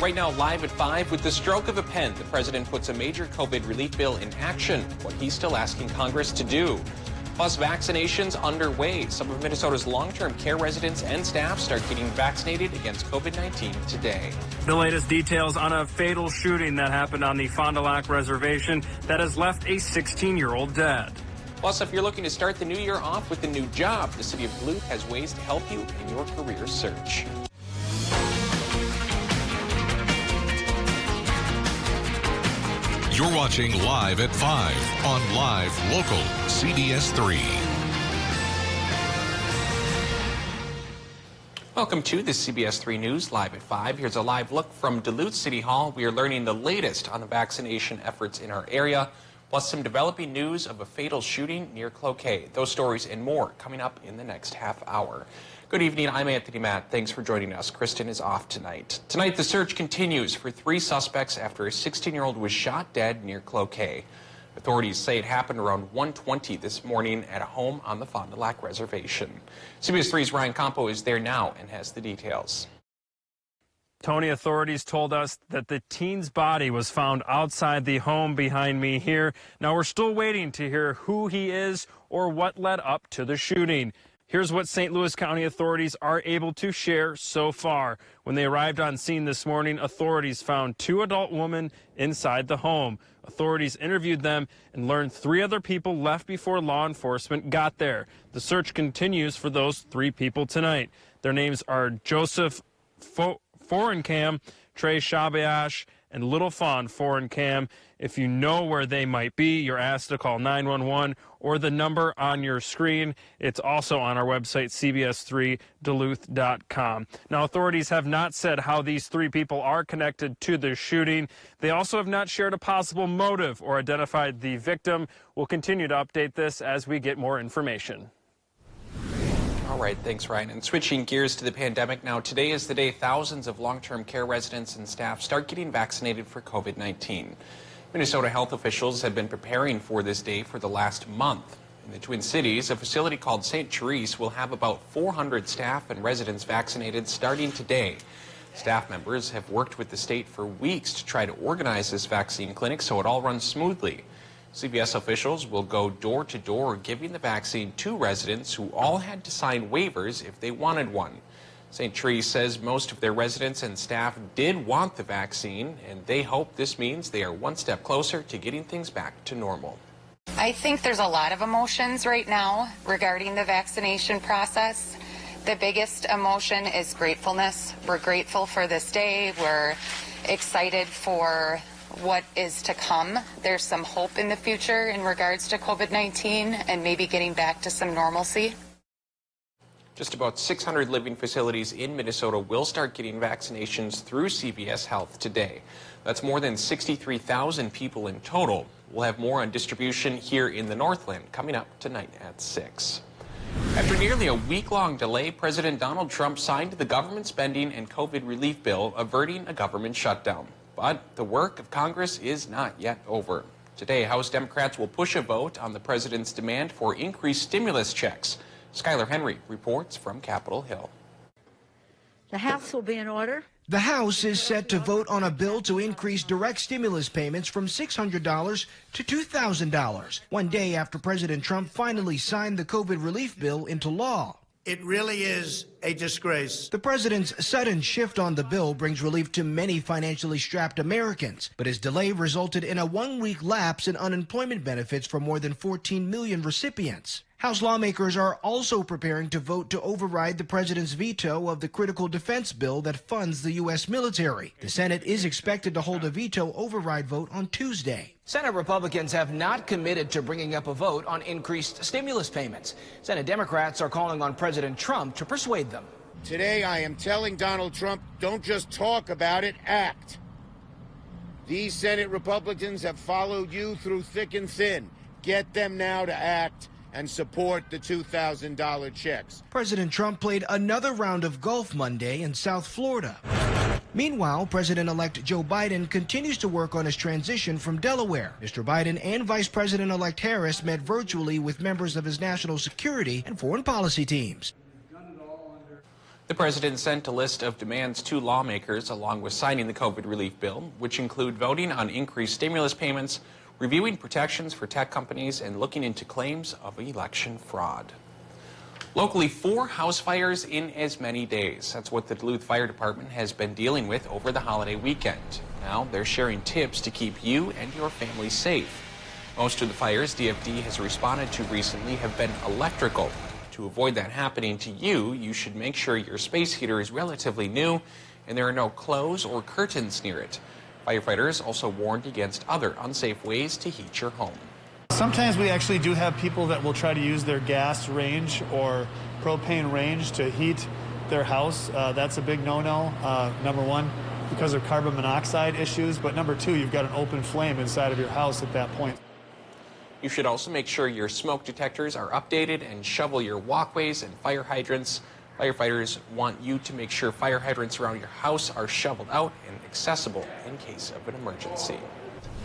Right now, live at 5, with the stroke of a pen, the president puts a major COVID relief bill in action, what he's still asking Congress to do. Plus, vaccinations underway. Some of Minnesota's long-term care residents and staff start getting vaccinated against COVID-19 today. The latest details on a fatal shooting that happened on the Fond du Lac Reservation that has left a 16-year-old dead. Plus, if you're looking to start the new year off with a new job, the city of Duluth has ways to help you in your career search. You're watching Live at 5 on Live Local CBS3. Welcome to the CBS3 News Live at 5. Here's a live look from Duluth City Hall. We are learning the latest on the vaccination efforts in our area, plus some developing news of a fatal shooting near Cloquet. Those stories and more coming up in the next half hour. Good evening, I'm Anthony Matt. Thanks for joining us. Kristen is off tonight. Tonight, the search continues for 3 suspects after a 16-year-old was shot dead near Cloquet. Authorities say it happened around 1:20 this morning at a home on the Fond du Lac Reservation. CBS 3's Ryan Campo is there now and has the details. Tony, authorities told us that the teen's body was found outside the home behind me here. Now, we're still waiting to hear who he is or what led up to the shooting. Here's what St. Louis County authorities are able to share so far. When they arrived on scene this morning, authorities found 2 adult women inside the home. Authorities interviewed them and learned 3 other people left before law enforcement got there. The search continues for those 3 people tonight. Their names are Joseph Forencam, Trey Shabayash, and Little Fawn Forencam. If you know where they might be, you're asked to call 911 or the number on your screen. It's also on our website, cbs3duluth.com. Now, authorities have not said how these 3 people are connected to the shooting. They also have not shared a possible motive or identified the victim. We'll continue to update this as we get more information. All right, thanks, Ryan. And switching gears to the pandemic now, today is the day thousands of long-term care residents and staff start getting vaccinated for COVID-19. Minnesota health officials have been preparing for this day for the last month. In the Twin Cities, a facility called St. Therese will have about 400 staff and residents vaccinated starting today. Staff members have worked with the state for weeks to try to organize this vaccine clinic so it all runs smoothly. CBS officials will go door to door giving the vaccine to residents who all had to sign waivers if they wanted one. St. Therese says most of their residents and staff did want the vaccine, and they hope this means they are one step closer to getting things back to normal. I think there's a lot of emotions right now regarding the vaccination process. The biggest emotion is gratefulness. We're grateful for this day. We're excited for what is to come. There's some hope in the future in regards to COVID-19 and maybe getting back to some normalcy. Just about 600 living facilities in Minnesota will start getting vaccinations through CVS Health today. That's more than 63,000 people in total. We'll have more on distribution here in the Northland coming up tonight at 6. After nearly a week-long delay, President Donald Trump signed the government spending and COVID relief bill, averting a government shutdown. But the work of Congress is not yet over. Today, House Democrats will push a vote on the president's demand for increased stimulus checks. Skylar Henry reports from Capitol Hill. The House will be in order. The House is set to vote on a bill to increase direct stimulus payments from $600 to $2,000, one day after President Trump finally signed the COVID relief bill into law. It really is a disgrace. The president's sudden shift on the bill brings relief to many financially strapped Americans, but his delay resulted in a 1-week lapse in unemployment benefits for more than 14 million recipients. House lawmakers are also preparing to vote to override the president's veto of the critical defense bill that funds the U.S. military. The Senate is expected to hold a veto override vote on Tuesday. Senate Republicans have not committed to bringing up a vote on increased stimulus payments. Senate Democrats are calling on President Trump to persuade them. Today, I am telling Donald Trump, don't just talk about it, act. These Senate Republicans have followed you through thick and thin. Get them now to act and support the $2,000 checks. President Trump played another round of golf Monday in South Florida. Meanwhile, President-elect Joe Biden continues to work on his transition from Delaware. Mr. Biden and Vice President-elect Harris met virtually with members of his national security and foreign policy teams. The president sent a list of demands to lawmakers along with signing the COVID relief bill, which include voting on increased stimulus payments, reviewing protections for tech companies, and looking into claims of election fraud. Locally, 4 house fires in as many days. That's what the Duluth Fire Department has been dealing with over the holiday weekend. Now they're sharing tips to keep you and your family safe. Most of the fires DFD has responded to recently have been electrical. To avoid that happening to you, you should make sure your space heater is relatively new and there are no clothes or curtains near it. Firefighters also warned against other unsafe ways to heat your home. Sometimes we actually do have people that will try to use their gas range or propane range to heat their house. That's a big no-no, number one, because of carbon monoxide issues. But number two, you've got an open flame inside of your house at that point. You should also make sure your smoke detectors are updated and shovel your walkways and fire hydrants. Firefighters want you to make sure fire hydrants around your house are shoveled out and accessible in case of an emergency.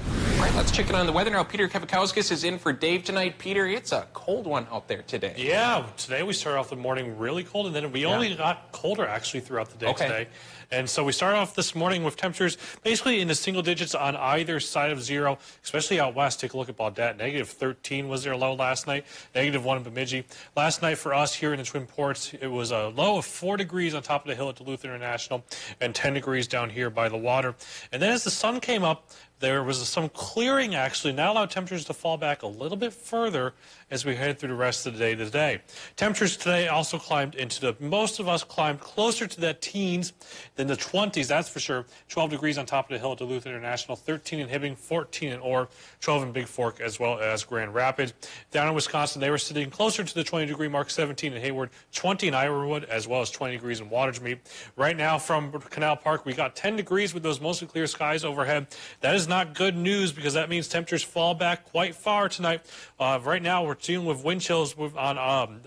All right, let's check in on the weather now. Peter Kevakowskis is in for Dave tonight. Peter, it's a cold one out there today. Yeah, today we started off the morning really cold, and then we only got colder actually throughout the day today. And so we started off this morning with temperatures basically in the single digits on either side of zero, especially out west. Take a look at Baudette. -13 was their low last night, -1 in Bemidji. Last night for us here in the Twin Ports, it was a low of 4 degrees on top of the hill at Duluth International and 10 degrees down here by the water. And then as the sun came up, there was some clearing actually. Now allowed temperatures to fall back a little bit further as we head through the rest of the day today. Temperatures today also climbed into most of us climbed closer to the teens than the 20s, that's for sure. 12 degrees on top of the hill at Duluth International, 13 in Hibbing, 14 in Orr, 12 in Big Fork, as well as Grand Rapids. Down in Wisconsin, they were sitting closer to the 20-degree mark, 17 in Hayward, 20 in Ironwood, as well as 20 degrees in Watersmeet. Right now from Canal Park, we got 10 degrees with those mostly clear skies overhead. That is not good news because that means temperatures fall back quite far tonight. Right now, we're dealing with wind chills on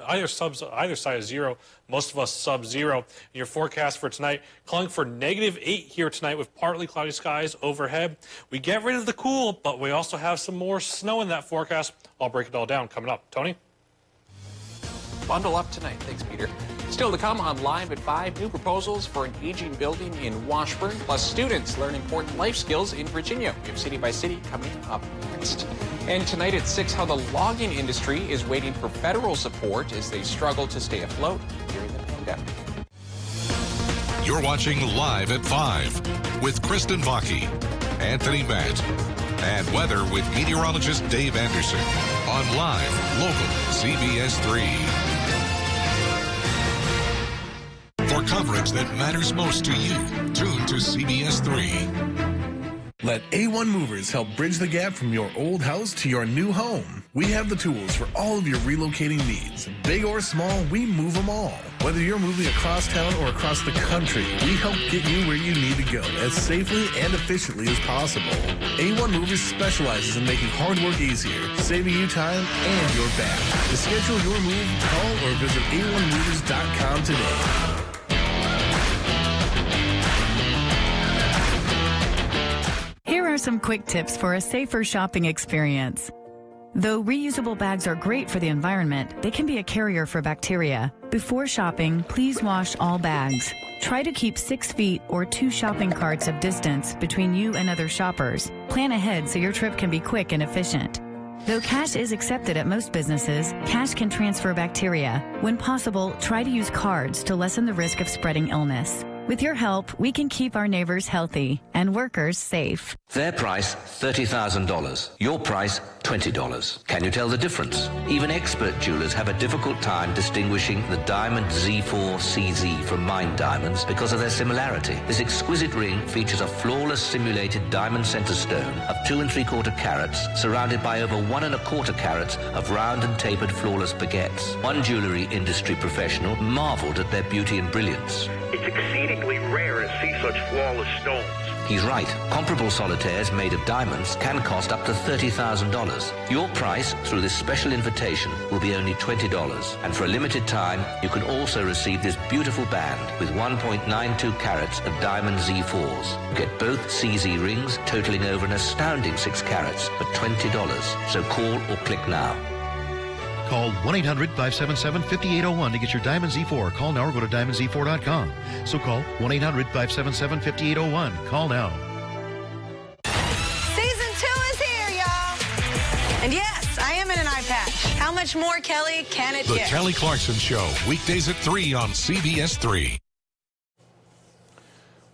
either side of zero. Most of us sub-zero. Your forecast for tonight calling for -8 here tonight with partly cloudy skies overhead. We get rid of the cool, but we also have some more snow in that forecast. I'll break it all down coming up. Tony? Bundle up tonight. Thanks, Peter. Still to come on Live at 5, new proposals for an aging building in Washburn, plus students learn important life skills in Virginia. We have City by City coming up next. And tonight at 6, how the logging industry is waiting for federal support as they struggle to stay afloat during the pandemic. You're watching Live at 5 with Kristen Vaki, Anthony Matt, and weather with meteorologist Dave Anderson on Live Local CBS3. For coverage that matters most to you, tune to CBS3. Let A1 Movers help bridge the gap from your old house to your new home. We have the tools for all of your relocating needs. Big or small, we move them all. Whether you're moving across town or across the country, we help get you where you need to go as safely and efficiently as possible. A1 Movers specializes in making hard work easier, saving you time and your back. To schedule your move, call or visit a1movers.com today. Here are some quick tips for a safer shopping experience. Though reusable bags are great for the environment, they can be a carrier for bacteria. Before shopping, please wash all bags. Try to keep 6 feet or 2 shopping carts of distance between you and other shoppers. Plan ahead so your trip can be quick and efficient. Though cash is accepted at most businesses, cash can transfer bacteria. When possible, try to use cards to lessen the risk of spreading illness. With your help, we can keep our neighbors healthy and workers safe. Their price, $30,000. Your price, $20. Can you tell the difference? Even expert jewelers have a difficult time distinguishing the diamond Z4 CZ from mined diamonds because of their similarity. This exquisite ring features a flawless simulated diamond center stone of 2 3/4 carats surrounded by over 1 1/4 carats of round and tapered flawless baguettes. One jewelry industry professional marveled at their beauty and brilliance. It's exceedingly rare to see such flawless stones. He's right. Comparable solitaires made of diamonds can cost up to $30,000. Your price through this special invitation will be only $20. And for a limited time, you can also receive this beautiful band with 1.92 carats of diamond Z4s. Get both CZ rings totaling over an astounding 6 carats for $20. So call or click now. Call 1-800-577-5801 to get your Diamond Z4. Call now or go to diamondz4.com. So call 1-800-577-5801. Call now. Season 2 is here, y'all. And yes, I am in an eye patch. How much more, Kelly, can it The get? Kelly Clarkson Show, weekdays at 3 on CBS3.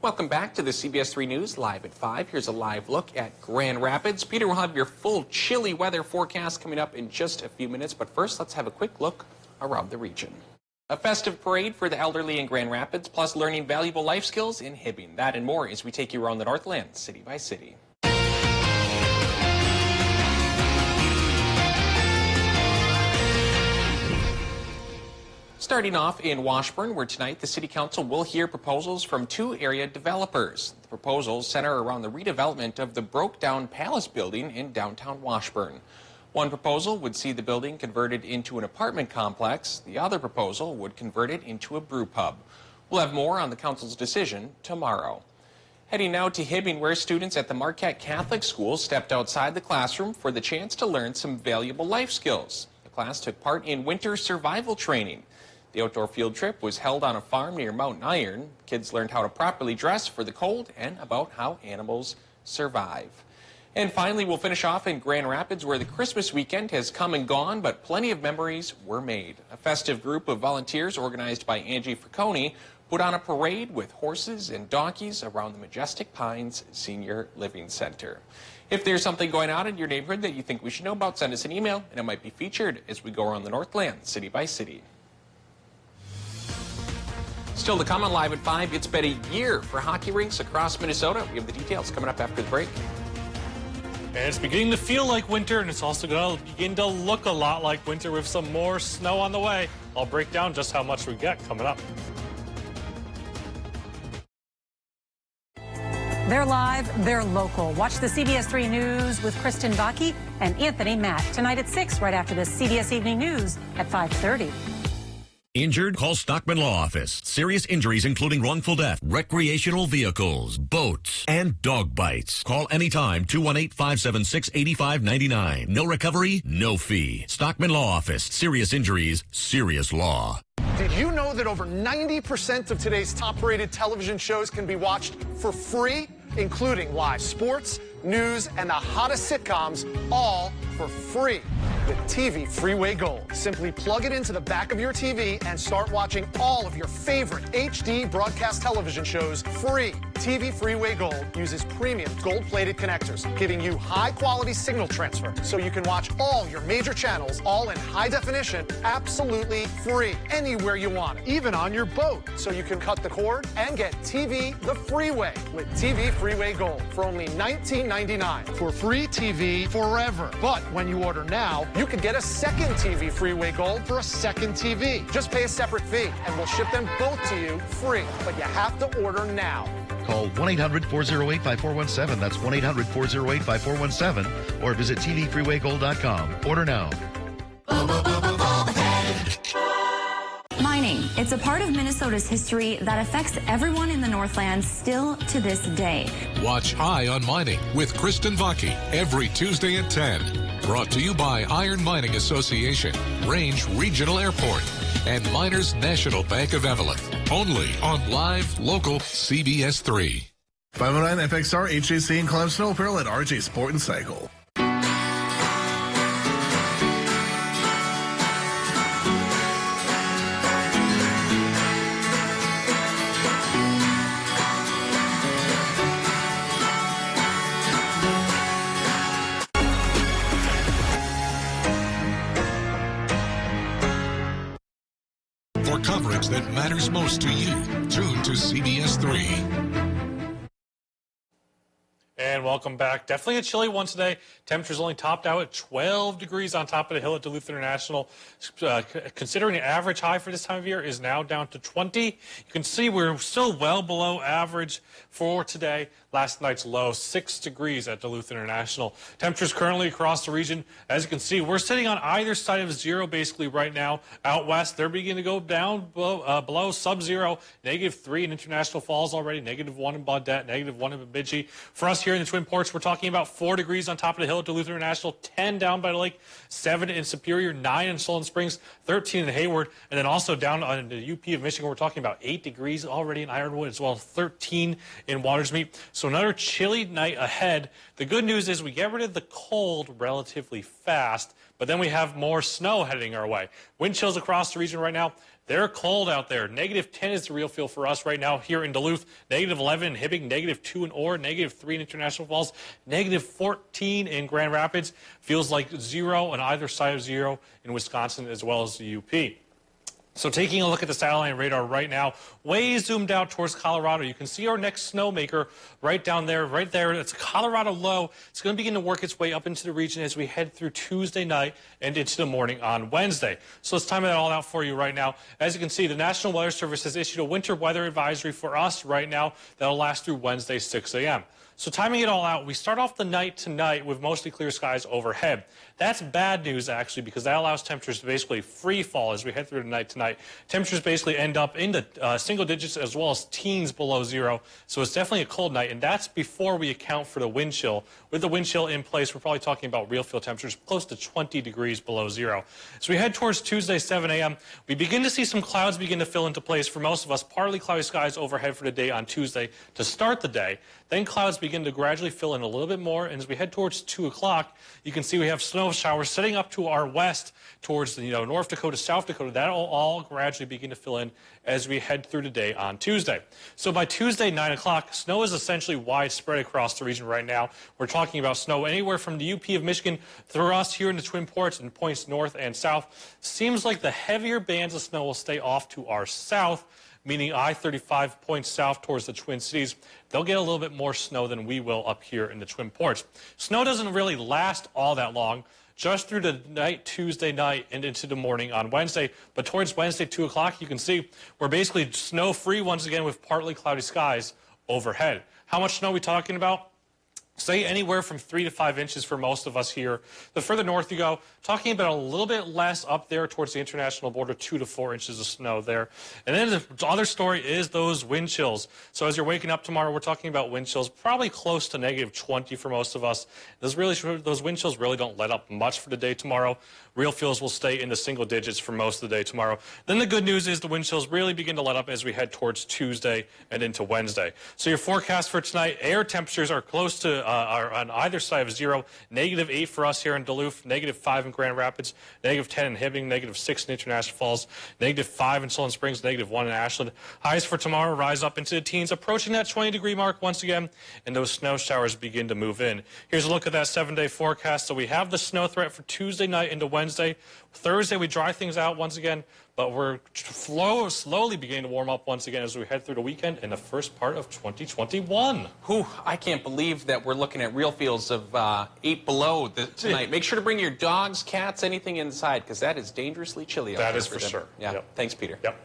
Welcome back to the CBS3 News Live at 5. Here's a live look at Grand Rapids. Peter will have your full chilly weather forecast coming up in just a few minutes. But first, let's have a quick look around the region. A festive parade for the elderly in Grand Rapids, plus learning valuable life skills in Hibbing. That and more as we take you around the Northland, city by city. Starting off in Washburn, where tonight the City Council will hear proposals from 2 area developers. The proposals center around the redevelopment of the broke-down Palace building in downtown Washburn. One proposal would see the building converted into an apartment complex. The other proposal would convert it into a brew pub. We'll have more on the Council's decision tomorrow. Heading now to Hibbing, where students at the Marquette Catholic School stepped outside the classroom for the chance to learn some valuable life skills. The class took part in winter survival training. The outdoor field trip was held on a farm near Mountain Iron. Kids learned how to properly dress for the cold and about how animals survive. And finally, we'll finish off in Grand Rapids, where the Christmas weekend has come and gone, but plenty of memories were made. A festive group of volunteers organized by Angie Fracconi put on a parade with horses and donkeys around the Majestic Pines Senior Living Center. If there's something going on in your neighborhood that you think we should know about, send us an email, and it might be featured as we go around the Northland, city by city. Still to come on Live at 5, it's been a year for hockey rinks across Minnesota. We have the details coming up after the break. And it's beginning to feel like winter, and it's also going to begin to look a lot like winter with some more snow on the way. I'll break down just how much we get coming up. They're live, they're local. Watch the CBS3 News with Kristen Baki and Anthony Matt tonight at 6, right after the CBS Evening News at 5:30. Injured? Call Stockman Law Office. Serious injuries including wrongful death, recreational vehicles, boats, and dog bites. Call anytime, 218-576-8599. No recovery, no fee. Stockman Law Office. Serious injuries, serious law. Did you know that over 90% of today's top-rated television shows can be watched for free, including live sports, news, and the hottest sitcoms, all for free with TV Freeway Gold. Simply plug it into the back of your TV and start watching all of your favorite HD broadcast television shows free. TV Freeway Gold uses premium gold-plated connectors, giving you high-quality signal transfer so you can watch all your major channels all in high definition, absolutely free, anywhere you want it, even on your boat, so you can cut the cord and get TV the freeway with TV Freeway Gold for only $19.99 for free TV forever. But when you order now, you could get a second TV Freeway Gold for a second TV. Just pay a separate fee, and we'll ship them both to you free. But you have to order now. Call 1-800-408-5417. That's 1-800-408-5417. Or visit tvfreewaygold.com. Order now. Mining. It's a part of Minnesota's history that affects everyone in the Northland still to this day. Watch High on Mining with Kristen Vaki every Tuesday at 10. Brought to you by Iron Mining Association, Range Regional Airport, and Miners National Bank of Evelyn. Only on live, local CBS3. 509 FXR, HJC, and Climb Snow Apparel at RJ Sport and Cycle. For coverage that matters most to you, tune to CBS3. And welcome back. Definitely a chilly one today. Temperatures only topped out at 12 degrees on top of the hill at Duluth International. Considering the average high for this time of year is now down to 20. You can see we're still well below average for today. Last night's low, 6 degrees at Duluth International. Temperatures currently across the region, as you can see, we're sitting on either side of zero basically right now. Out west, they're beginning to go down below sub-zero, -3 in International Falls already, -1 in Baudette, -1 in Bemidji. For us here in the Twin Ports, we're talking about 4 degrees on top of the hill at Duluth International, 10 down by the lake, 7 in Superior, 9 in Solon Springs, 13 in Hayward, and then also down on the UP of Michigan, we're talking about 8 degrees already in Ironwood, as well as 13 in Watersmeet. So another chilly night ahead. The good news is we get rid of the cold relatively fast, but then we have more snow heading our way. Wind chills across the region right now. They're cold out there. -10 is the real feel for us right now here in Duluth. -11 in Hibbing, -2 in Orr, -3 in International Falls, -14 in Grand Rapids. Feels like 0 on either side of 0 in Wisconsin as well as the UP. So taking a look at the satellite radar right now, way zoomed out towards Colorado. You can see our next snowmaker right down there, right there. It's a Colorado low. It's going to begin to work its way up into the region as we head through Tuesday night and into the morning on Wednesday. So let's time that all out for you right now. As you can see, the National Weather Service has issued a winter weather advisory for us right now that'll last through Wednesday, 6 a.m. So timing it all out, we start off the night tonight with mostly clear skies overhead. That's bad news, actually, because that allows temperatures to basically free fall as we head through the night tonight. Temperatures basically end up in the single digits as well as teens below 0. So it's definitely a cold night, and that's before we account for the wind chill. With the wind chill in place, we're probably talking about real feel temperatures close to 20 degrees below 0. As we head towards Tuesday, 7 a.m., we begin to see some clouds begin to fill into place for most of us. Partly cloudy skies overhead for the day on Tuesday to start the day. Then clouds begin to gradually fill in a little bit more, and as we head towards 2 o'clock, you can see we have snow showers setting up to our west towards the North Dakota, South Dakota. That'll all gradually begin to fill in as we head through the day on Tuesday. So by Tuesday, 9 o'clock, snow is essentially widespread across the region right now. We're talking about snow anywhere from the UP of Michigan through us here in the Twin Ports and points north and south. Seems like the heavier bands of snow will stay off to our south, meaning I-35 points south towards the Twin Cities. They'll get a little bit more snow than we will up here in the Twin Ports. Snow doesn't really last all that long, just through the night, Tuesday night, and into the morning on Wednesday. But towards Wednesday, 2 o'clock, you can see we're basically snow-free once again with partly cloudy skies overhead. How much snow are we talking about? Say anywhere from 3 to 5 inches for most of us here. The further north you go, talking about a little bit less up there towards the international border, 2 to 4 inches of snow there. And then the other story is those wind chills. So as you're waking up tomorrow, we're talking about wind chills probably close to -20 for most of us. Those wind chills really don't let up much for the day tomorrow. Real feels will stay in the single digits for most of the day tomorrow. Then the good news is the wind chills really begin to let up as we head towards Tuesday and into Wednesday. So your forecast for tonight, air temperatures are close to are on either side of 0. -8 for us here in Duluth, -5 in Grand Rapids, -10 in Hibbing, -6 in International Falls, -5 in Solon Springs, -1 in Ashland. Highs for tomorrow rise up into the teens, approaching that 20-degree mark once again, and those snow showers begin to move in. Here's a look at that 7-day forecast. So we have the snow threat for Tuesday night into Wednesday. Thursday, we dry things out once again, but we're slowly beginning to warm up once again as we head through the weekend and the first part of 2021. Whew, I can't believe that we're looking at real feels of 8 below tonight. Make sure to bring your dogs, cats, anything inside, because that is dangerously chilly out there. That is for sure. Yeah. Yep. Thanks, Peter. Yep.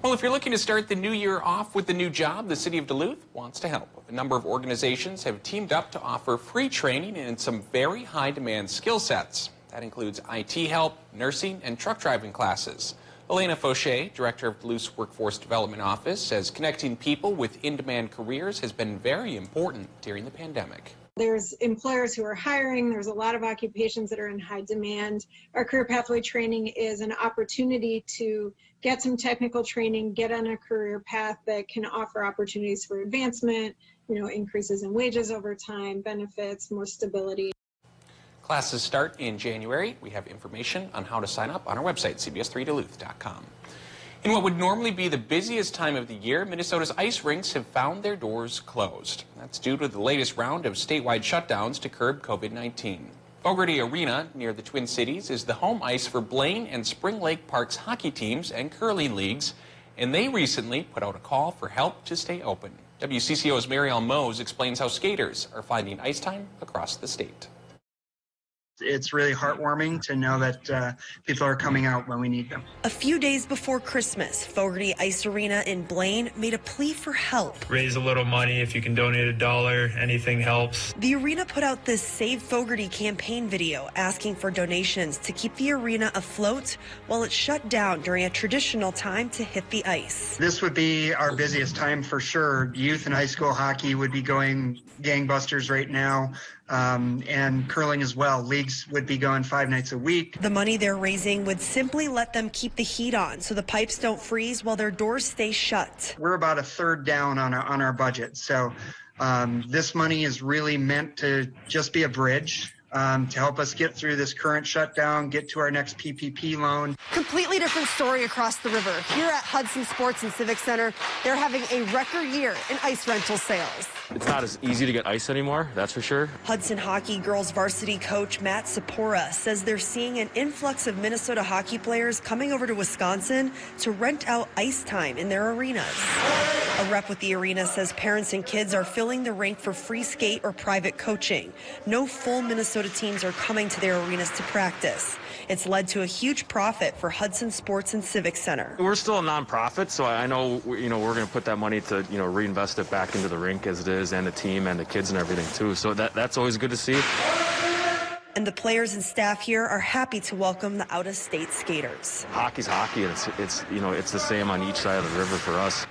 Well, if you're looking to start the new year off with a new job, the City of Duluth wants to help. A number of organizations have teamed up to offer free training in some very high-demand skill sets. That includes IT help, nursing, and truck driving classes. Elena Fauché, director of Duluth's Workforce Development Office, says connecting people with in-demand careers has been very important during the pandemic. There's employers who are hiring. There's a lot of occupations that are in high demand. Our career pathway training is an opportunity to get some technical training, get on a career path that can offer opportunities for advancement, increases in wages over time, benefits, more stability. Classes start in January. We have information on how to sign up on our website, CBS3Duluth.com. In what would normally be the busiest time of the year, Minnesota's ice rinks have found their doors closed. That's due to the latest round of statewide shutdowns to curb COVID-19. Fogarty Arena, near the Twin Cities, is the home ice for Blaine and Spring Lake Park's hockey teams and curling leagues, and they recently put out a call for help to stay open. WCCO's Marielle Mose explains how skaters are finding ice time across the state. It's really heartwarming to know that people are coming out when we need them. A few days before Christmas, Fogarty Ice Arena in Blaine made a plea for help. Raise a little money. If you can donate $1, anything helps. The arena put out this Save Fogarty campaign video asking for donations to keep the arena afloat while it's shut down during a traditional time to hit the ice. This would be our busiest time for sure. Youth and high school hockey would be going gangbusters right now. And curling as well. Leagues would be going 5 nights a week. The money they're raising would simply let them keep the heat on so the pipes don't freeze while their doors stay shut. We're about a third down on our budget. So this money is really meant to just be a bridge to help us get through this current shutdown, get to our next PPP loan. Completely different story across the river. Here at Hudson Sports and Civic Center, they're having a record year in ice rental sales. It's not as easy to get ice anymore, that's for sure. Hudson Hockey girls varsity coach Matt Sapora says they're seeing an influx of Minnesota hockey players coming over to Wisconsin to rent out ice time in their arenas. A rep with the arena says parents and kids are filling the rink for free skate or private coaching. No full Minnesota teams are coming to their arenas to practice. It's led to a huge profit for Hudson Sports and Civic Center. We're still a nonprofit, so I know we're going to put that money to reinvest it back into the rink as it is, and the team and the kids and everything too. So that's always good to see. And the players and staff here are happy to welcome the out-of-state skaters. Hockey's hockey, and it's the same on each side of the river for us.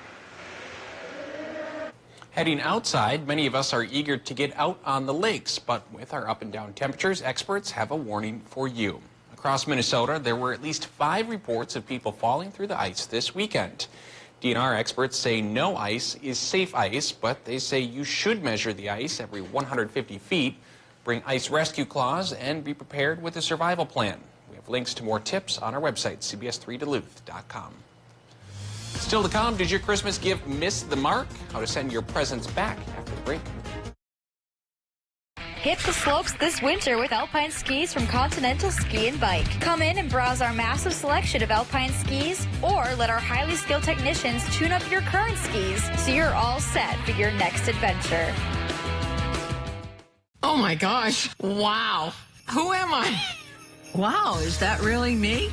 Heading outside, many of us are eager to get out on the lakes, but with our up and down temperatures, experts have a warning for you. Across Minnesota, there were at least 5 reports of people falling through the ice this weekend. DNR experts say no ice is safe ice, but they say you should measure the ice every 150 feet, bring ice rescue claws, and be prepared with a survival plan. We have links to more tips on our website, CBS3Duluth.com. Still to come, did your Christmas gift miss the mark? How to send your presents back after the break. Hit the slopes this winter with alpine skis from Continental Ski and Bike. Come in and browse our massive selection of alpine skis, or let our highly skilled technicians tune up your current skis so you're all set for your next adventure. Oh my gosh. Wow. Who am I? Wow, is that really me?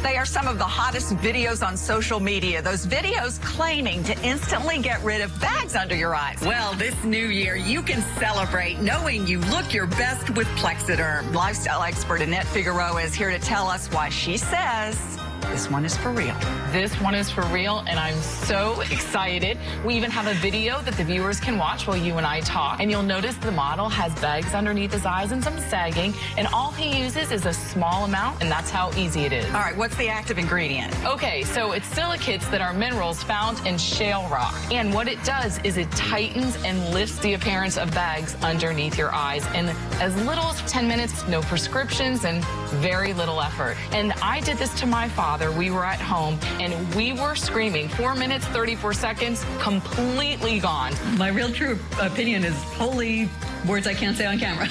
They are some of the hottest videos on social media. Those videos claiming to instantly get rid of bags under your eyes. Well, this new year, you can celebrate knowing you look your best with Plexiderm. Lifestyle expert Annette Figueroa is here to tell us why she says this one is for real. This one is for real, and I'm so excited. We even have a video that the viewers can watch while you and I talk. And you'll notice the model has bags underneath his eyes and some sagging, and all he uses is a small amount, and that's how easy it is. All right, what's the active ingredient? Okay, so it's silicates that are minerals found in shale rock. And what it does is it tightens and lifts the appearance of bags underneath your eyes in as little as 10 minutes, no prescriptions, and very little effort. And I did this to my father. We were at home, and we were screaming. 4 minutes, 34 seconds, completely gone. My real true opinion is holy words I can't say on camera.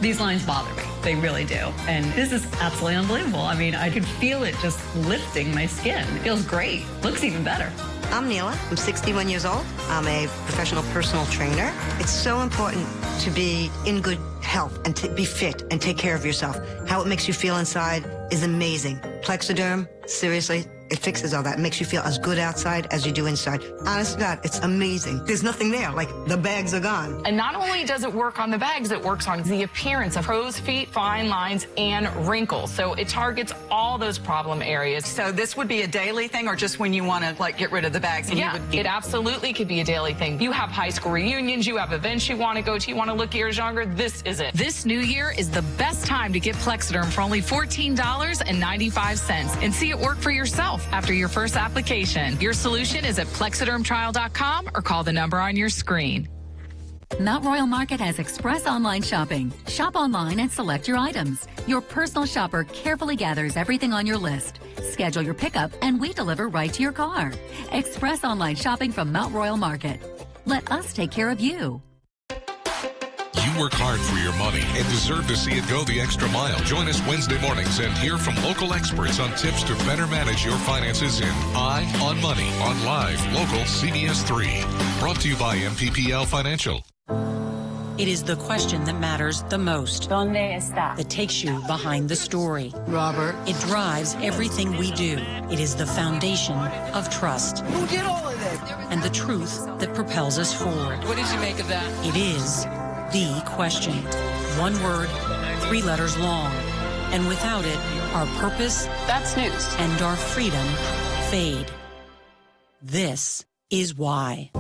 These lines bother me. They really do. And this is absolutely unbelievable. I mean, I could feel it just lifting my skin. It feels great. Looks even better. I'm Neela. I'm 61 years old. I'm a professional personal trainer. It's so important to be in good health and to be fit and take care of yourself. How it makes you feel inside is amazing. Plexiderm, seriously, it fixes all that. It makes you feel as good outside as you do inside. Honest to God, it's amazing. There's nothing there. Like, the bags are gone. And not only does it work on the bags, it works on the appearance of crow's feet, fine lines, and wrinkles. So it targets all those problem areas. So this would be a daily thing, or just when you want to, like, get rid of the bags? And Yeah, it absolutely could be a daily thing. You have high school reunions, you have events you want to go to, you want to look years younger, this is it. This new year is the best time to get Plexiderm for only $14.95 and see it work for yourself after your first application. Your solution is at plexidermtrial.com or call the number on your screen. Mount Royal Market has express online shopping. Shop online and select your items. Your personal shopper carefully gathers everything on your list. Schedule your pickup and we deliver right to your car. Express online shopping from Mount Royal Market. Let us take care of you. You work hard for your money and deserve to see it go the extra mile. Join us Wednesday mornings and hear from local experts on tips to better manage your finances in Eye on Money on Live Local CBS3. Brought to you by MPPL Financial. It is the question that matters the most. ¿Dónde está? That takes you behind the story. Robert. It drives everything we do. It is the foundation of trust. Who did all of this? And the truth that propels us forward. What did you make of that? It is the question. One word, 3 letters long. And without it, our purpose, that's news, and our freedom fade. This is why.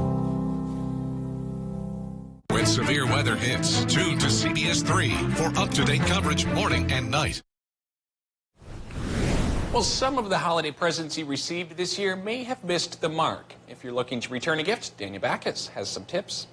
When severe weather hits, tune to CBS3 for up-to-date coverage morning and night. Well, some of the holiday presents you received this year may have missed the mark. If you're looking to return a gift, Daniel Backus has some tips.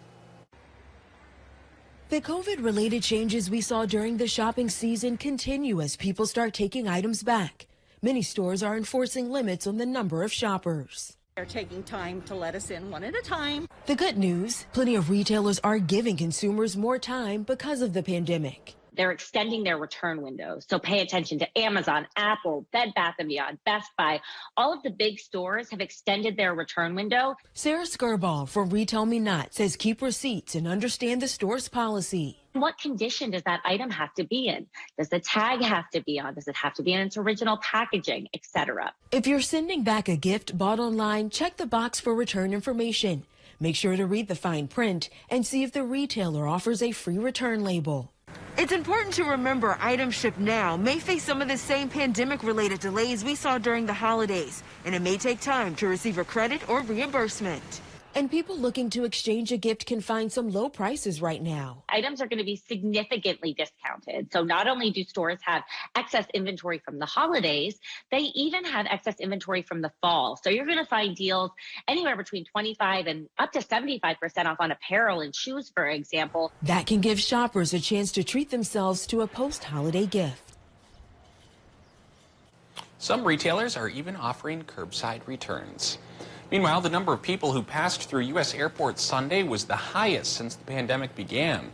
The COVID-related changes we saw during the shopping season continue as people start taking items back. Many stores are enforcing limits on the number of shoppers. They're taking time to let us in one at a time. The good news, plenty of retailers are giving consumers more time because of the pandemic. They're extending their return windows. So pay attention to Amazon, Apple, Bed Bath & Beyond, Best Buy. All of the big stores have extended their return window. Sarah Skirball from Retail Me Not says keep receipts and understand the store's policy. What condition does that item have to be in? Does the tag have to be on? Does it have to be in its original packaging, etc.? If you're sending back a gift bought online, check the box for return information. Make sure to read the fine print and see if the retailer offers a free return label. It's important to remember items shipped now may face some of the same pandemic-related delays we saw during the holidays, and it may take time to receive a credit or reimbursement. And people looking to exchange a gift can find some low prices right now. Items are going to be significantly discounted. So not only do stores have excess inventory from the holidays, they even have excess inventory from the fall. So you're going to find deals anywhere between 25 and up to 75% off on apparel and shoes, for example. That can give shoppers a chance to treat themselves to a post-holiday gift. Some retailers are even offering curbside returns. Meanwhile, the number of people who passed through U.S. airports Sunday was the highest since the pandemic began.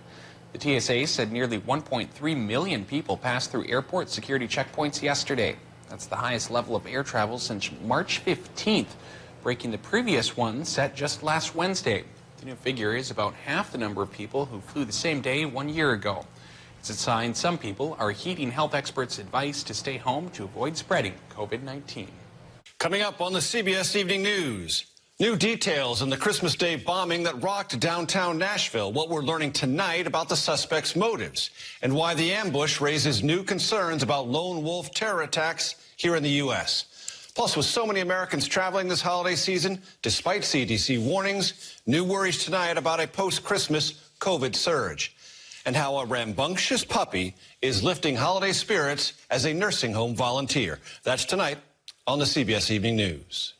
The TSA said nearly 1.3 million people passed through airport security checkpoints yesterday. That's the highest level of air travel since March 15th, breaking the previous one set just last Wednesday. The new figure is about half the number of people who flew the same day 1 year ago. It's a sign some people are heeding health experts' advice to stay home to avoid spreading COVID-19. Coming up on the CBS Evening News, new details in the Christmas Day bombing that rocked downtown Nashville, what we're learning tonight about the suspects' motives, and why the ambush raises new concerns about lone wolf terror attacks here in the U.S. Plus, with so many Americans traveling this holiday season, despite CDC warnings, new worries tonight about a post-Christmas COVID surge, and how a rambunctious puppy is lifting holiday spirits as a nursing home volunteer. That's tonight on the CBS Evening News.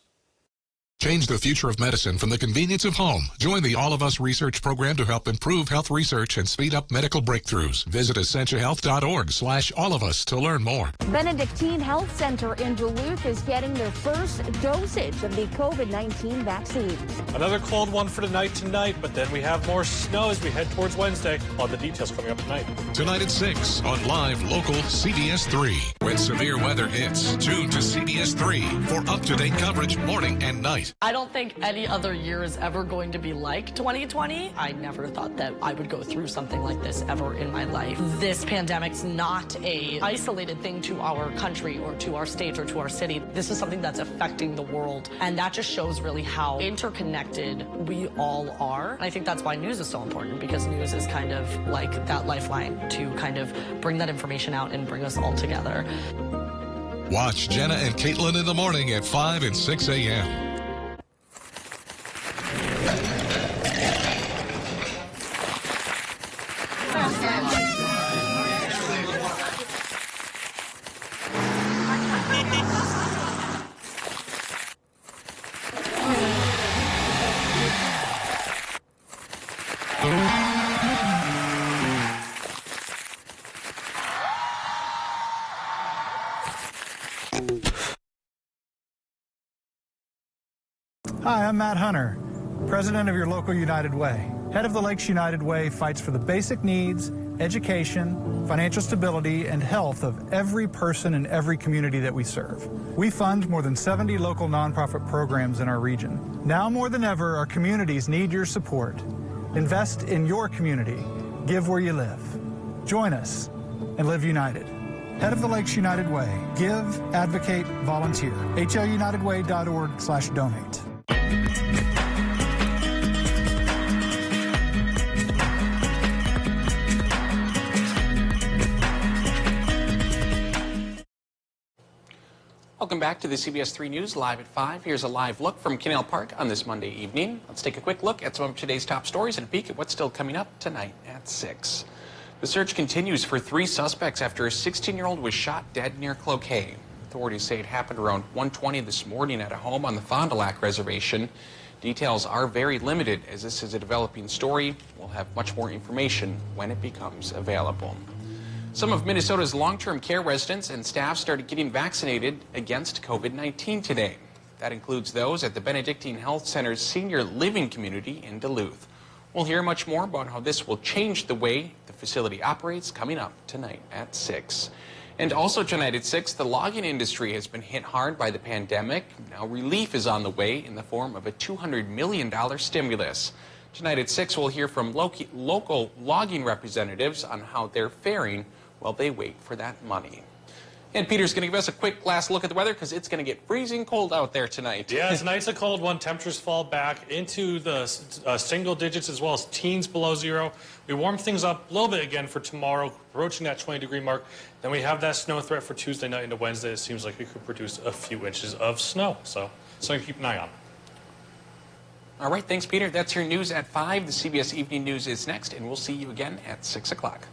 Change the future of medicine from the convenience of home. Join the All of Us research program to help improve health research and speed up medical breakthroughs. Visit essentialhealth.org/allofus to learn more. Benedictine Health Center in Duluth is getting their first dosage of the COVID-19 vaccine. Another cold one for tonight, but then we have more snow as we head towards Wednesday. All the details coming up tonight. Tonight at 6 on live local CBS3. When severe weather hits, tune to CBS3 for up-to-date coverage morning and night. I don't think any other year is ever going to be like 2020. I never thought that I would go through something like this ever in my life. This pandemic's not a isolated thing to our country or to our state or to our city. This is something that's affecting the world. And that just shows really how interconnected we all are. I think that's why news is so important, because news is kind of like that lifeline to kind of bring that information out and bring us all together. Watch Jenna and Caitlin in the morning at 5 and 6 a.m. Hi, I'm Matt Hunter, president of your local United Way. Head of the Lakes United Way fights for the basic needs, education, financial stability, and health of every person in every community that we serve. We fund more than 70 local nonprofit programs in our region. Now more than ever, our communities need your support. Invest in your community. give where you live. Join us and live united. Head of the Lakes United Way. Give, advocate, volunteer. HLUnitedWay.org/donate. Welcome back to the CBS3 News Live at 5. Here's a live look from Canal Park on this Monday evening. Let's take a quick look at some of today's top stories and a peek at what's still coming up tonight at 6. The search continues for 3 suspects after a 16-year-old was shot dead near Cloquet. Authorities say it happened around 1:20 this morning at a home on the Fond du Lac Reservation. Details are very limited as this is a developing story. We'll have much more information when it becomes available. Some of Minnesota's long-term care residents and staff started getting vaccinated against COVID-19 today. That includes those at the Benedictine Health Center's senior living community in Duluth. We'll hear much more about how this will change the way the facility operates coming up tonight at 6. And also tonight at 6, the logging industry has been hit hard by the pandemic. Now relief is on the way in the form of a $200 million stimulus. Tonight at 6, we'll hear from local logging representatives on how they're faring while they wait for that money. And Peter's going to give us a quick last look at the weather because it's going to get freezing cold out there tonight. Yeah, tonight's a cold one. Temperatures fall back into the single digits as well as teens below 0. We warm things up a little bit again for tomorrow, approaching that 20-degree mark. Then we have that snow threat for Tuesday night into Wednesday. It seems like we could produce a few inches of snow. So something to keep an eye on. All right, thanks, Peter. That's your news at 5. The CBS Evening News is next, and we'll see you again at 6 o'clock.